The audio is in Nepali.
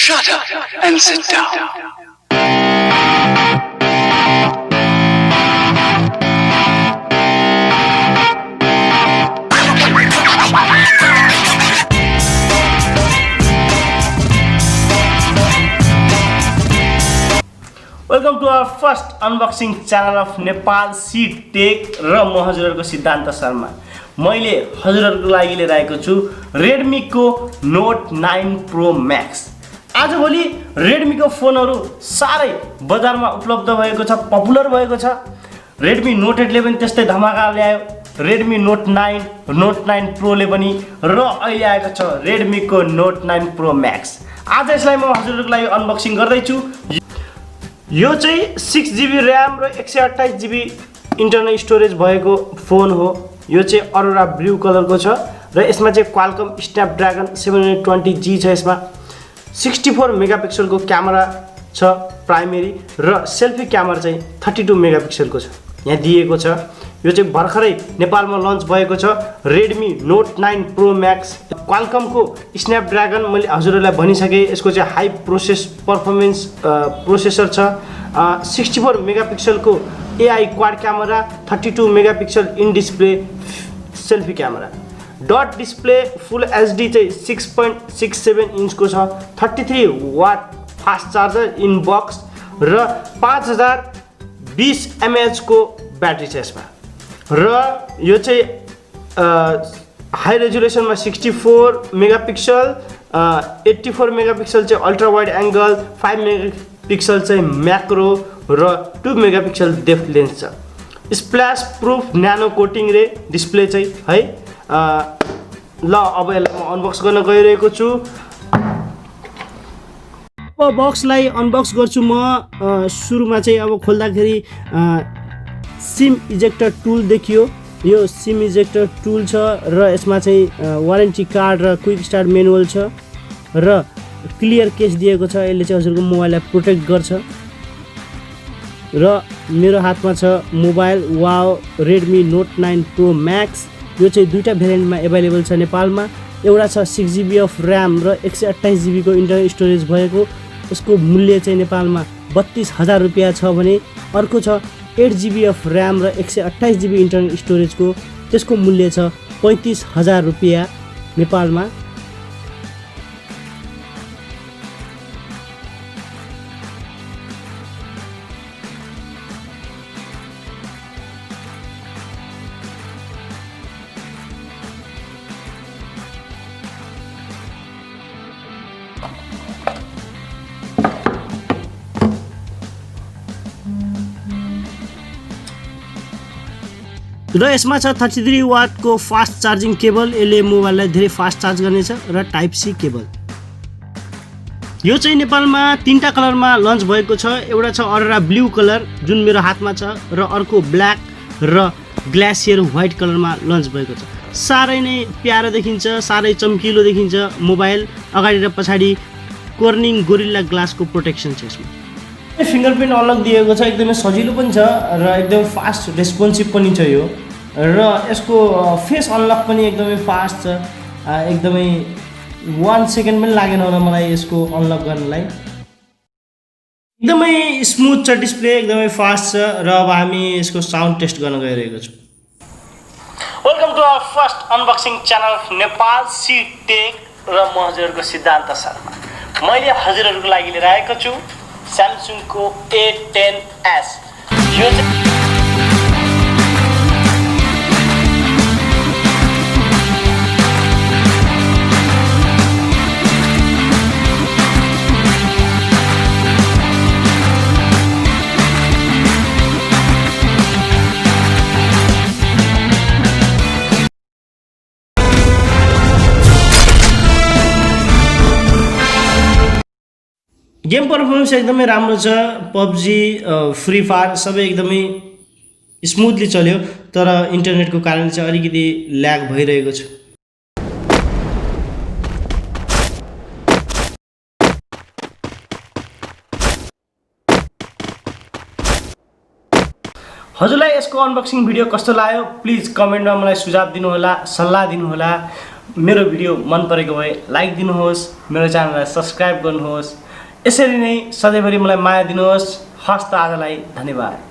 Shut up and sit down. Welcome to our first unboxing channel of Nepal Seed Tech र म हजुरहरुको सिद्धान्त शर्मा। मैले हजुरहरुको लागि लिएर आएको छु Redmi को Note 9 Pro Max। आजभोलि Redmi को फोनहरु सारै बजारमा उपलब्ध भएको छ, पपुलर भएको छ। Redmi Note 8 ले पनि त्यस्तै धमाका ल्यायो, Redmi Note 9, Note 9 Pro ले पनि र अहिले आएको छ Redmi को Note 9 Pro Max। आज यसलाई म हजुरहरुको लागि अनबक्सिङ गर्दै छु। यो चाहिँ 6GB RAM र 128GB इन्टरनल स्टोरेज भएको फोन हो। यो चाहिँ अरोरा ब्लू कलरको छ र यसमा चाहिँ क्वालकम स्न्यापड्रागन 720G छ। यसमा 64 मेगापिक्सलको क्यामेरा छ प्राइमेरी र सेल्फी क्यामेरा चाहिँ 32 मेगापिक्सलको छ यहाँ दिएको छ। यो चाहिँ भर्खरै नेपालमा लन्च भएको छ Redmi Note 9 Pro Max। क्वालकमको Snapdragon मैले हजुरहरुलाई भनिसके, यसको चाहिँ हाई परफर्मेन्स प्रोसेसर छ। 64 मेगापिक्सलको AI quad camera, 32 megapixel in display selfie camera. Dot display full HD चाहिँ 6.67 इन्चको छ। 33 watt fast charger in box र 5020 mAh को ब्याट्री छ यसमा। र यो चाहिँ हाई रेजुलेसनमा 64 मेगापिक्सल, 84 मेगापिक्सल चाहिँ अल्ट्रा वाइड एंगल, 5 मेगापिक्सल चाहिँ म्याक्रो र 2 मेगापिक्सल डेप्थ लेन्स छ। स्प्ल्याश प्रुफ न्यानो कोटिङ रे डिस्प्ले चाहिँ है। ल अब यसलाई म अनबक्स गर्न गइरहेको छु। अब बक्सलाई अनबक्स गर्छु म। सुरुमा चाहिँ अब खोल्दाखेरि सिम इजेक्टर टुल देखियो। यो सिम इजेक्टर टुल छ र यसमा चाहिँ वारेन्टी कार्ड र क्विक स्टार्ट म्यानुअल छ र क्लियर केस दिएको छ। यसले चाहिँ हजुरको मोबाइललाई प्रोटेक्ट गर्छ। र मेरो हातमा छ mobile wow Redmi Note 9 Pro Max। यो चाहिँ दुईटा भेरिएन्टमा अवेलेबल छ नेपालमा। एउटा छ 6GB अफ RAM र 128GB को इन्टरनल स्टोरेज भएको। यसको मूल्य चाहिँ नेपालमा 32,000 रुपैयाँ छ भने अर्को छ 8GB अफ RAM र 128GB इन्टरनल स्टोरेजको। त्यसको मूल्य छ 35,000 रुपैयाँ नेपालमा। र यसमा छ 33 वाटको फास्ट चार्जिङ केबल। यसले मोबाइललाई धेरै फास्ट चार्ज गर्नेछ र टाइप सी केबल। यो चाहिँ नेपालमा तीनटा कलरमा लन्च भएको छ। एउटा छ अरोरा ब्लू कलर जुन मेरो हातमा छ र अर्को ब्ल्याक र ग्लासियर व्हाइट कलरमा लन्च भएको छ। सारै नै प्यारो देखिन्छ, सारै चम्किलो देखिन्छ मोबाइल। अगाडि र पछाडि कर्निङ गोरिल्ला ग्लासको प्रोटेक्सन छ यसमा। फिंगरप्रिन्ट अलग दिएको छ, एकदमै सजिलो पनि छ र एकदमै फास्ट रेस्पोन्सिभ पनि छ यो। र यसको फेस अनलक पनि एकदमै फास्ट छ। एकदमै 1 सेकेन्ड पनि लागेन होला मलाई यसको अनलक गर्नलाई। एकदमै स्मुथ छ डिस्प्ले, एकदमै फास्ट छ। र अब हामी यसको साउन्ड टेस्ट गर्न गइरहेको छौँ। Welcome to our first unboxing channel Nepal seed tech र म हजुरहरुको सिद्धान्त शर्मा। मैले हजुरहरुको लागि लिएर आएको छु Samsung को A10s। यो गेम परफर्मेन्स एकदमै राम्रो छ। पबजी, फ्री फायर सबै एकदमै स्मुथली चल्यो, तर इन्टरनेटको कारण चाहिँ अलिकति ल्याग भइरहेको छ। हजुरलाई यसको अनबक्सिङ भिडियो कस्तो लाग्यो प्लिज कमेन्टमा मलाई सुझाव दिनुहोला, सल्लाह दिनुहोला। मेरो भिडियो मन परेको भए लाइक दिनुहोस्, मेरो च्यानललाई सब्स्क्राइब गर्नुहोस्। यसरी नै सधैँभरि मलाई माया दिनुहोस्। हस्त आजलाई धन्यवाद।